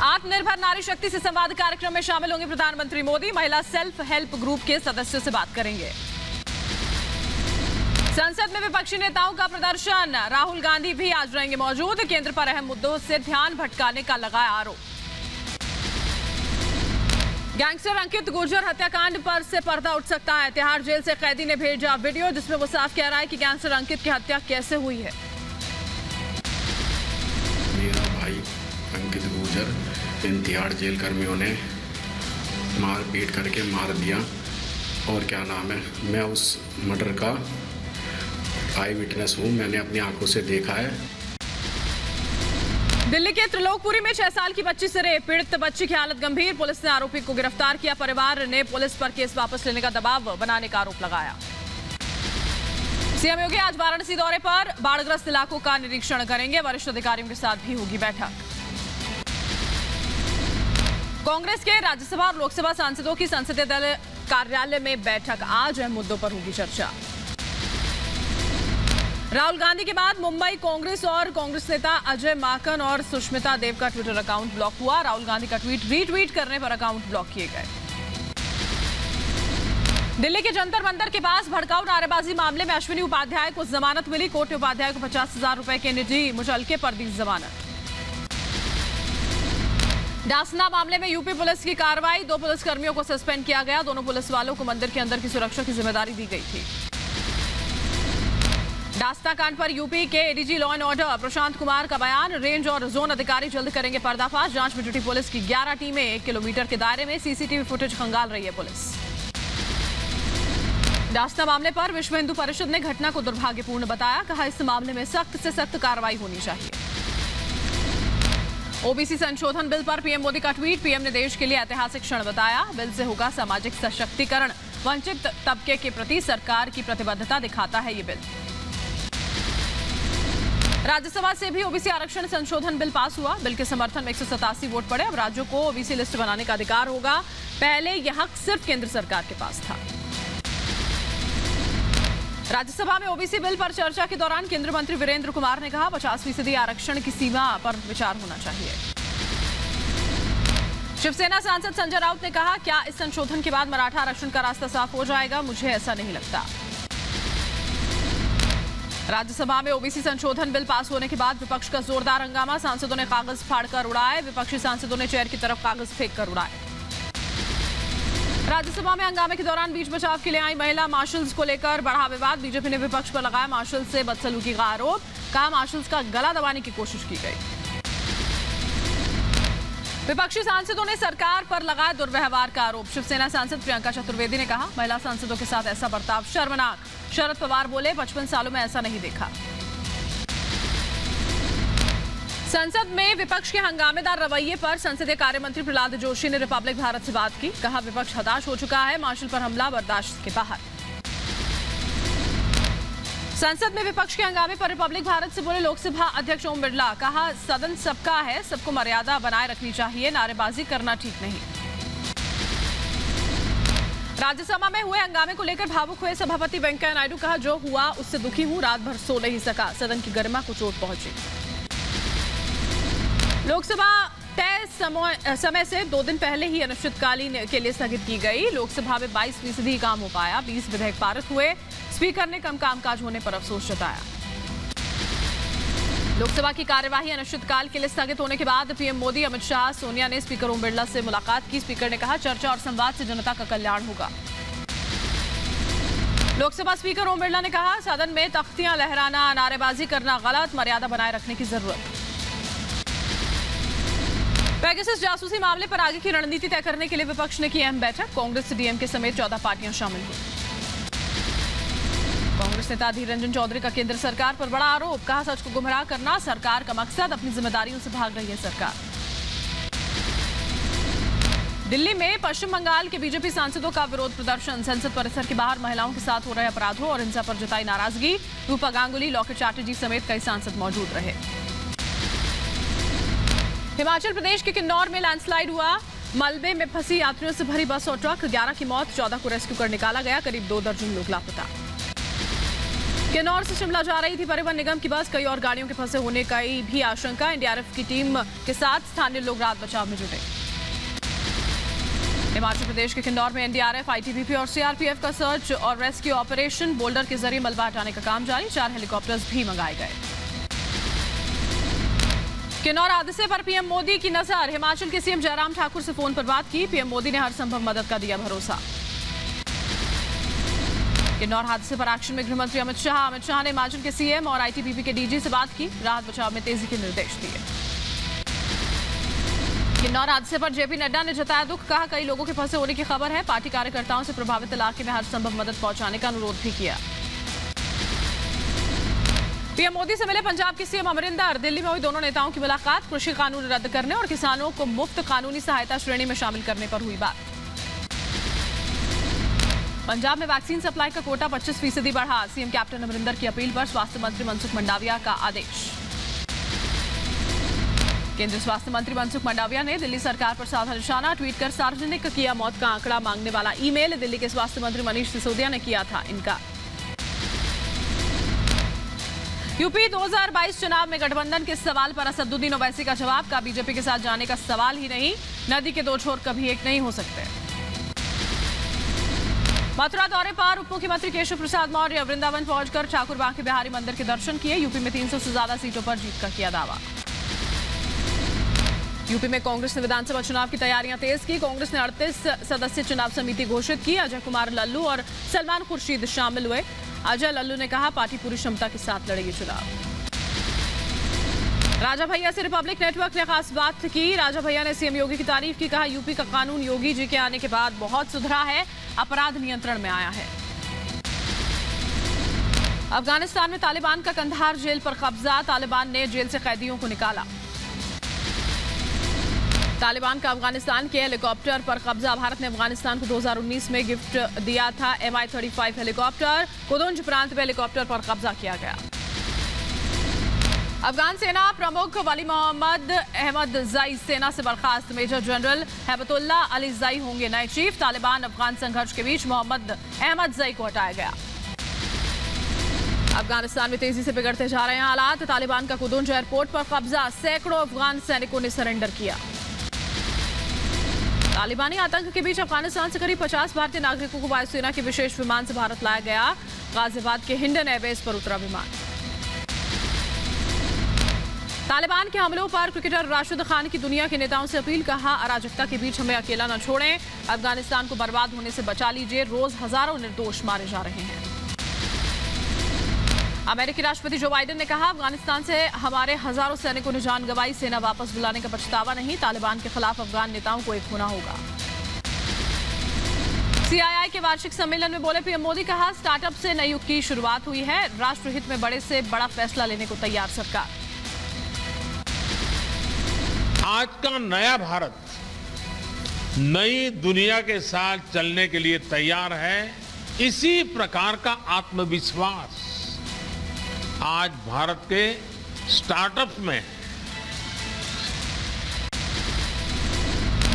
आत्मनिर्भर नारी शक्ति से संवाद कार्यक्रम में शामिल होंगे प्रधानमंत्री मोदी। महिला सेल्फ हेल्प ग्रुप के सदस्यों से बात करेंगे। संसद में विपक्षी नेताओं का प्रदर्शन, राहुल गांधी भी आज रहेंगे मौजूद। केंद्र पर अहम मुद्दों से ध्यान भटकाने का लगाया आरोप। गैंगस्टर अंकित गुर्जर हत्याकांड पर से पर्दा उठ सकता है। तिहाड़ जेल से कैदी ने भेजा वीडियो जिसमें वो साफ कह रहा है कि गैंगस्टर अंकित की हत्या कैसे हुई है। मेरा भाई अंकित गुर्जर इन तिहाड़ जेल कर्मियों ने मार पीट करके मार दिया और क्या नाम है, मैं उस मर्डर का आई विटनेस हूँ। मैंने अपनी आंखों से देखा है। दिल्ली के त्रिलोकपुरी में 6 साल की बच्ची से रेप, पीड़ित बच्ची की हालत गंभीर। पुलिस ने आरोपी को गिरफ्तार किया। परिवार ने पुलिस पर केस वापस लेने का दबाव बनाने का आरोप लगाया। सीएम योगी आज वाराणसी दौरे पर बाढ़ग्रस्त इलाकों का निरीक्षण करेंगे। वरिष्ठ अधिकारियों के साथ भी होगी बैठक। कांग्रेस के राज्यसभा और लोकसभा सांसदों की संसदीय दल कार्यालय में बैठक, आज अहम मुद्दों पर होगी चर्चा। राहुल गांधी के बाद मुंबई कांग्रेस और कांग्रेस नेता अजय माकन और सुष्मिता देव का ट्विटर अकाउंट ब्लॉक हुआ। राहुल गांधी का ट्वीट रीट्वीट करने पर अकाउंट ब्लॉक किए गए। दिल्ली के जंतर मंतर के पास भड़काऊ नारेबाजी मामले में अश्विनी उपाध्याय को जमानत मिली। कोर्ट ने उपाध्याय को 50,000 रुपए के निजी मुचलके पर दी जमानत। डासना मामले में यूपी पुलिस की कार्रवाई, 2 पुलिसकर्मियों को सस्पेंड किया गया। दोनों पुलिस वालों को मंदिर के अंदर की सुरक्षा की जिम्मेदारी दी गई थी। डासना कांड पर यूपी के ADG law and order Prashant Kumar का बयान, रेंज और जोन अधिकारी जल्द करेंगे पर्दाफाश। जांच में जुटी पुलिस की 11 टीमें 1 किलोमीटर के दायरे में सीसीटीवी फुटेज खंगाल रही है पुलिस। डासना मामले पर विश्व हिंदू परिषद ने घटना को दुर्भाग्यपूर्ण बताया। कहा इस मामले में सख्त से सख्त कार्रवाई होनी चाहिए। ओबीसी संशोधन बिल पर पीएम मोदी का ट्वीट, पीएम ने देश के लिए ऐतिहासिक क्षण बताया। बिल से होगा सामाजिक सशक्तिकरण, वंचित तबके के प्रति सरकार की प्रतिबद्धता दिखाता है ये बिल। राज्यसभा से भी ओबीसी आरक्षण संशोधन बिल पास हुआ। बिल के समर्थन में 187 वोट पड़े। अब राज्यों को ओबीसी लिस्ट बनाने का अधिकार होगा। पहले यह हक सिर्फ केंद्र सरकार के पास था। राज्यसभा में ओबीसी बिल पर चर्चा के दौरान केंद्रीय मंत्री वीरेंद्र कुमार ने कहा 50% आरक्षण की सीमा पर विचार होना चाहिए। शिवसेना सांसद संजय राउत ने कहा, क्या इस संशोधन के बाद मराठा आरक्षण का रास्ता साफ हो जाएगा? मुझे ऐसा नहीं लगता। राज्यसभा में ओबीसी संशोधन बिल पास होने के बाद विपक्ष का जोरदार हंगामा, सांसदों ने कागज फाड़कर उड़ाए। विपक्षी सांसदों ने चेयर की तरफ कागज फेंककर उड़ाए। राज्यसभा में हंगामे के दौरान बीच बचाव के लिए आई महिला मार्शल्स को लेकर बढ़ा विवाद। बीजेपी ने विपक्ष पर लगाया मार्शल से बदसलूकी का आरोप। कहा मार्शल्स का गला दबाने की कोशिश की गई। विपक्षी सांसदों ने सरकार पर लगाया दुर्व्यवहार का आरोप। शिवसेना सांसद प्रियंका चतुर्वेदी ने कहा महिला सांसदों के साथ ऐसा बर्ताव शर्मनाक। शरद पवार बोले 55 सालों में ऐसा नहीं देखा। संसद में विपक्ष के हंगामेदार रवैये पर संसदीय कार्य मंत्री प्रहलाद जोशी ने रिपब्लिक भारत से बात की। कहा विपक्ष हताश हो चुका है, मार्शल पर हमला बर्दाश्त के बाहर। संसद में विपक्ष के हंगामे पर रिपब्लिक भारत से बोले लोकसभा अध्यक्ष ओम बिरला। कहा सदन सबका है, सबको मर्यादा बनाए रखनी चाहिए, नारेबाजी करना ठीक नहीं। राज्यसभा में हुए हंगामे को लेकर भावुक हुए सभापति वेंकैया नायडू। कहा जो हुआ उससे दुखी हूं, रात भर सो नहीं सका, सदन की गरिमा को चोट पहुंची। लोकसभा तय समय से 2 दिन पहले ही अनिश्चितकालीन के लिए स्थगित की गई। लोकसभा में 22% ही काम हो पाया। 20 विधेयक पारित हुए। स्पीकर ने कम कामकाज होने पर अफसोस जताया। लोकसभा की कार्यवाही अनिश्चितकाल के लिए स्थगित होने के बाद पीएम मोदी, अमित शाह, सोनिया ने स्पीकर ओम बिरला से मुलाकात की। स्पीकर ने कहा चर्चा और संवाद से जनता का कल्याण होगा। लोकसभा स्पीकर ओम बिरला ने कहा सदन में तख्तियां लहराना, नारेबाजी करना गलत, मर्यादा बनाए रखने की जरूरत। पेगासस जासूसी मामले पर आगे की रणनीति तय करने के लिए विपक्ष ने की अहम बैठक। कांग्रेस से डीएमके समेत 14 पार्टियां शामिल हुई। कांग्रेस नेता अधीर रंजन चौधरी का केंद्र सरकार पर बड़ा आरोप। कहा सच को गुमराह करना सरकार का मकसद, अपनी जिम्मेदारियों से भाग रही है सरकार। दिल्ली में पश्चिम बंगाल के बीजेपी सांसदों का विरोध प्रदर्शन। संसद परिसर के बाहर महिलाओं के साथ हो रहे अपराधों और हिंसा पर जताई नाराजगी। रूपा गांगुली, लॉकेट चैटर्जी समेत कई सांसद मौजूद रहे। हिमाचल प्रदेश के किन्नौर में लैंडस्लाइड हुआ। मलबे में फंसी यात्रियों से भरी बस और ट्रक, 11 की मौत, 14 को रेस्क्यू कर निकाला गया। करीब 2 दर्जन लोग लापता। किन्नौर से शिमला जा रही थी परिवहन निगम की बस, कई और गाड़ियों के फंसे होने की भी आशंका। एनडीआरएफ की टीम के साथ स्थानीय लोग राहत बचाव में जुटे। हिमाचल प्रदेश के किन्नौर में एनडीआरएफ, आईटीबीपी और सीआरपीएफ का सर्च और रेस्क्यू ऑपरेशन, बोल्डर के जरिए मलबा हटाने का काम जारी। 4 हेलीकॉप्टर्स भी मंगाए गए। किन्नौर हादसे पर पीएम मोदी की नजर। हिमाचल के सीएम जयराम ठाकुर से फोन पर बात की। पीएम मोदी ने हर संभव मदद का दिया भरोसा। किन्नौर हादसे पर एक्शन में गृह मंत्री अमित शाह ने हिमाचल के सीएम और आईटीबीपी के डीजी से बात की। राहत बचाव में तेजी के निर्देश दिए। किन्नौर हादसे पर जेपी नड्डा ने जताया दुख, कहा कई लोगों के फंसे होने की खबर है। पार्टी कार्यकर्ताओं से प्रभावित इलाके में हर संभव मदद पहुंचाने का अनुरोध भी किया। पीएम मोदी से मिले पंजाब के सीएम अमरिंदर। दिल्ली में हुई दोनों नेताओं की मुलाकात। कृषि कानून रद्द करने और किसानों को मुफ्त कानूनी सहायता श्रेणी में शामिल करने पर हुई बात। पंजाब में वैक्सीन सप्लाई का कोटा 25% बढ़ा। सीएम कैप्टन अमरिंदर की अपील पर स्वास्थ्य मंत्री मनसुख मंडाविया का आदेश। केंद्रीय स्वास्थ्य मंत्री मनसुख मंडाविया ने दिल्ली सरकार पर साधा निशाना। ट्वीट कर सार्वजनिक किया मौत का आंकड़ा मांगने वाला ईमेल। दिल्ली के स्वास्थ्य मंत्री मनीष सिसोदिया ने किया था इनकार। यूपी 2022 चुनाव में गठबंधन के सवाल पर असदुद्दीन ओवैसी का जवाब, का बीजेपी के साथ जाने का सवाल ही नहीं। नदी के दो छोर कभी एक नहीं हो सकते। मथुरा दौरे पर उप मुख्यमंत्री केशव प्रसाद मौर्य वृंदावन पहुंचकर ठाकुर बांके बिहारी मंदिर के दर्शन किए। यूपी में 300 से ज्यादा सीटों पर जीत का किया दावा। यूपी में कांग्रेस ने विधानसभा चुनाव की तैयारियां तेज की। कांग्रेस ने 38 सदस्यीय चुनाव समिति घोषित की। अजय कुमार लल्लू और सलमान खुर्शीद शामिल हुए। अजय लल्लू ने कहा पार्टी पूरी क्षमता के साथ लड़ेगी चुनाव। राजा भैया से रिपब्लिक नेटवर्क ने खास बात की। राजा भैया ने सीएम योगी की तारीफ की। कहा यूपी का कानून योगी जी के आने के बाद बहुत सुधरा है, अपराध नियंत्रण में आया है। अफगानिस्तान में तालिबान का कंधार जेल पर कब्जा। तालिबान ने जेल से कैदियों को निकाला। तालिबान का अफगानिस्तान के हेलीकॉप्टर पर कब्जा। भारत ने अफगानिस्तान को 2019 में गिफ्ट दिया था MI-35 हेलीकॉप्टर। कुदुंज प्रांत में हेलीकॉप्टर पर कब्जा किया गया। अफगान सेना प्रमुख वली मोहम्मद अहमद जई सेना से बर्खास्त। मेजर जनरल हैबतुल्ला अली जई होंगे नए चीफ। तालिबान अफगान संघर्ष के बीच मोहम्मद अहमद जई को हटाया गया। अफगानिस्तान में तेजी से बिगड़ते जा रहे हैं हालात। तालिबान का कुदुंज एयरपोर्ट पर कब्जा। सैकड़ों अफगान सैनिकों ने सरेंडर किया। तालिबानी आतंक के बीच अफगानिस्तान से करीब 50 भारतीय नागरिकों को वायुसेना के विशेष विमान से भारत लाया गया। गाजियाबाद के हिंडन एयरबेस पर उतरा विमान। तालिबान के हमलों पर क्रिकेटर राशिद खान की दुनिया के नेताओं से अपील। कहा अराजकता के बीच हमें अकेला न छोड़ें। अफगानिस्तान को बर्बाद होने से बचा लीजिए। रोज हजारों निर्दोष मारे जा रहे हैं। अमेरिकी राष्ट्रपति जो बाइडेन ने कहा अफगानिस्तान से हमारे हजारों सैनिकों ने जान गंवाई। सेना वापस बुलाने का पछतावा नहीं। तालिबान के खिलाफ अफगान नेताओं को एक होना होगा। सीआईआई के वार्षिक सम्मेलन में बोले पीएम मोदी। कहा स्टार्टअप से नई युग की शुरुआत हुई है। राष्ट्रहित में बड़े से बड़ा फैसला लेने को तैयार सरकार। आज का नया भारत नई दुनिया के साथ चलने के लिए तैयार है। इसी प्रकार का आत्मविश्वास आज भारत के स्टार्टअप्स में।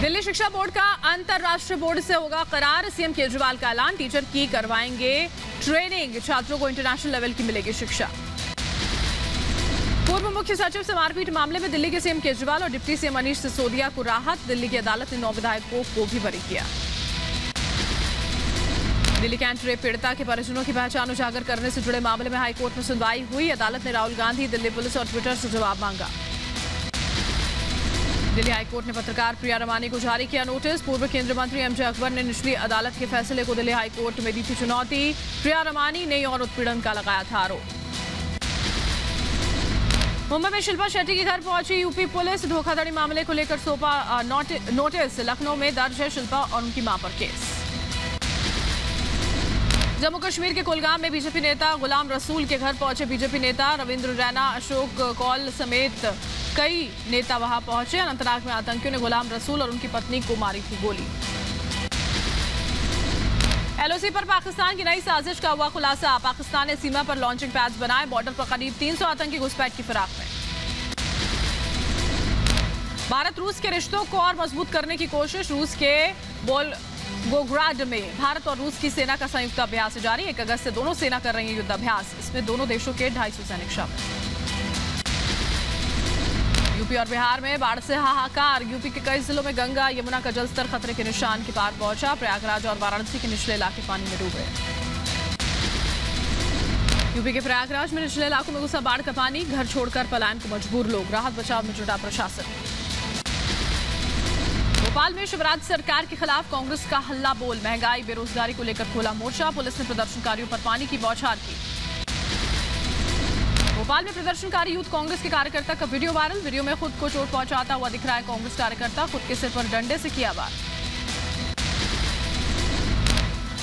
दिल्ली शिक्षा बोर्ड का अंतरराष्ट्रीय बोर्ड से होगा करार। सीएम केजरीवाल का ऐलान। टीचर की करवाएंगे ट्रेनिंग। छात्रों को इंटरनेशनल लेवल की मिलेगी शिक्षा। पूर्व मुख्य सचिव से मारपीट मामले में दिल्ली के सीएम केजरीवाल और डिप्टी सीएम मनीष सिसोदिया को राहत। दिल्ली की अदालत ने 9 विधायकों को भी बरी किया। दिल्ली कैंट रेप पीड़िता के परिजनों की पहचान उजागर करने से जुड़े मामले में हाईकोर्ट में सुनवाई हुई। अदालत ने राहुल गांधी, दिल्ली पुलिस और ट्विटर से जवाब मांगा। दिल्ली हाईकोर्ट ने पत्रकार प्रिया रमानी को जारी किया नोटिस। पूर्व केंद्रीय मंत्री एमजे अकबर ने निचली अदालत के फैसले को दिल्ली हाईकोर्ट में दी थी चुनौती। प्रिया रमानी ने यौन उत्पीड़न का लगाया था आरोप। मुंबई में शिल्पा शेट्टी के घर पहुंची यूपी पुलिस। धोखाधड़ी मामले को लेकर सौंपा नोटिस। लखनऊ में दर्ज है शिल्पा और उनकी मां पर केस। जम्मू कश्मीर के कुलगाम में बीजेपी नेता गुलाम रसूल के घर पहुंचे बीजेपी नेता रविंद्र रैना, अशोक कौल समेत कई नेता वहां पहुंचे। अनंतनाग में आतंकियों ने गुलाम रसूल और उनकी पत्नी को मारी थी गोली। एलओसी पर पाकिस्तान की नई साजिश का हुआ खुलासा। पाकिस्तान ने सीमा पर लॉन्चिंग पैड्स बनाए। बॉर्डर पर करीब 300 आतंकी घुसपैठ की फिराक में। भारत रूस के रिश्तों को और मजबूत करने की कोशिश। रूस के वोग्राड में भारत और रूस की सेना का संयुक्त अभ्यास जारी। 1 अगस्त से दोनों सेना कर रही है युद्धाभ्यास। इसमें दोनों देशों के 250 सैनिक शामिल। यूपी और बिहार में बाढ़ से हाहाकार। यूपी के कई जिलों में गंगा यमुना का जलस्तर खतरे के निशान के पार पहुंचा। प्रयागराज और वाराणसी के निचले इलाके पानी में डूबे। यूपी के प्रयागराज में निचले इलाकों में घुसा बाढ़ का पानी। घर छोड़कर पलायन को मजबूर लोग। राहत बचाव में जुटा प्रशासन। भोपाल में शिवराज सरकार के खिलाफ कांग्रेस का हल्ला बोल। महंगाई बेरोजगारी को लेकर खोला मोर्चा। पुलिस ने प्रदर्शनकारियों पर पानी की बौछार की। भोपाल में प्रदर्शनकारी यूथ कांग्रेस के कार्यकर्ता का वीडियो वायरल। वीडियो में खुद को चोट पहुंचाता हुआ दिख रहा है कांग्रेस कार्यकर्ता। खुद के सिर पर डंडे से किया वार।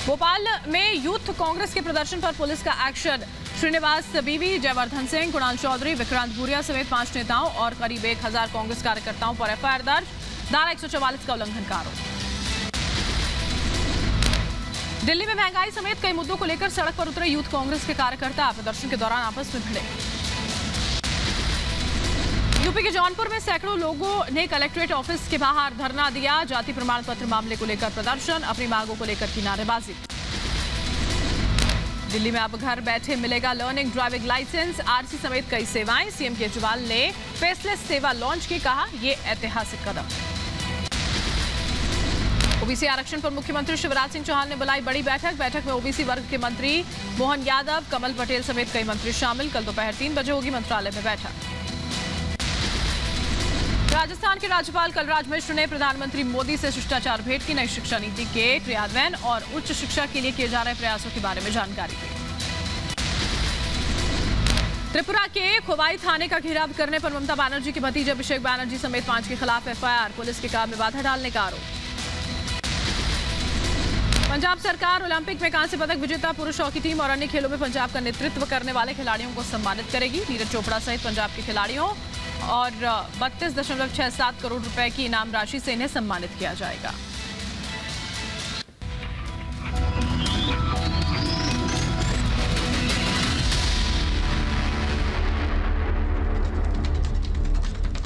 भोपाल में यूथ कांग्रेस के प्रदर्शन पर पुलिस का एक्शन। श्रीनिवास बीवी, जयवर्धन सिंह, कुणाल चौधरी, विक्रांत भूरिया समेत 5 नेताओं और करीब 1000 कांग्रेस कार्यकर्ताओं पर एफआईआर दर्ज। धारा 144 का उल्लंघन का आरोप। दिल्ली में महंगाई समेत कई मुद्दों को लेकर सड़क पर उतरे यूथ कांग्रेस के कार्यकर्ता। प्रदर्शन के दौरान आपस में भिड़े। यूपी के जौनपुर में सैकड़ों लोगों ने कलेक्ट्रेट ऑफिस के बाहर धरना दिया। जाति प्रमाण पत्र मामले को लेकर प्रदर्शन। अपनी मांगों को लेकर की नारेबाजी। दिल्ली में अब घर बैठे मिलेगा लर्निंग ड्राइविंग लाइसेंस। आरसी समेत कई सेवाएं। सीएम केजरीवाल ने फेसलेस सेवा लॉन्च की। कहा ये ऐतिहासिक कदम। ओबीसी आरक्षण पर मुख्यमंत्री शिवराज सिंह चौहान ने बुलाई बड़ी बैठक। बैठक में ओबीसी वर्ग के मंत्री मोहन यादव, कमल पटेल समेत कई मंत्री शामिल। कल दोपहर 3 बजे होगी मंत्रालय में बैठक। राजस्थान के राज्यपाल कलराज मिश्र ने प्रधानमंत्री मोदी से शिष्टाचार भेंट की। नई शिक्षा नीति के क्रियान्वयन और उच्च शिक्षा के लिए किए जा रहे प्रयासों के बारे में जानकारी दी। त्रिपुरा के खोवाई थाने का घेराव करने पर ममता बनर्जी के भतीजे अभिषेक बनर्जी समेत 5 के खिलाफ एफआईआर। पुलिस के काम में बाधा डालने का आरोप। पंजाब सरकार ओलंपिक में कांस्य पदक विजेता पुरुष हॉकी टीम और अन्य खेलों में पंजाब का नेतृत्व करने वाले खिलाड़ियों को सम्मानित करेगी। नीरज चोपड़ा सहित पंजाब के खिलाड़ियों और 32.67 करोड़ रुपए की इनाम राशि से इन्हें सम्मानित किया जाएगा।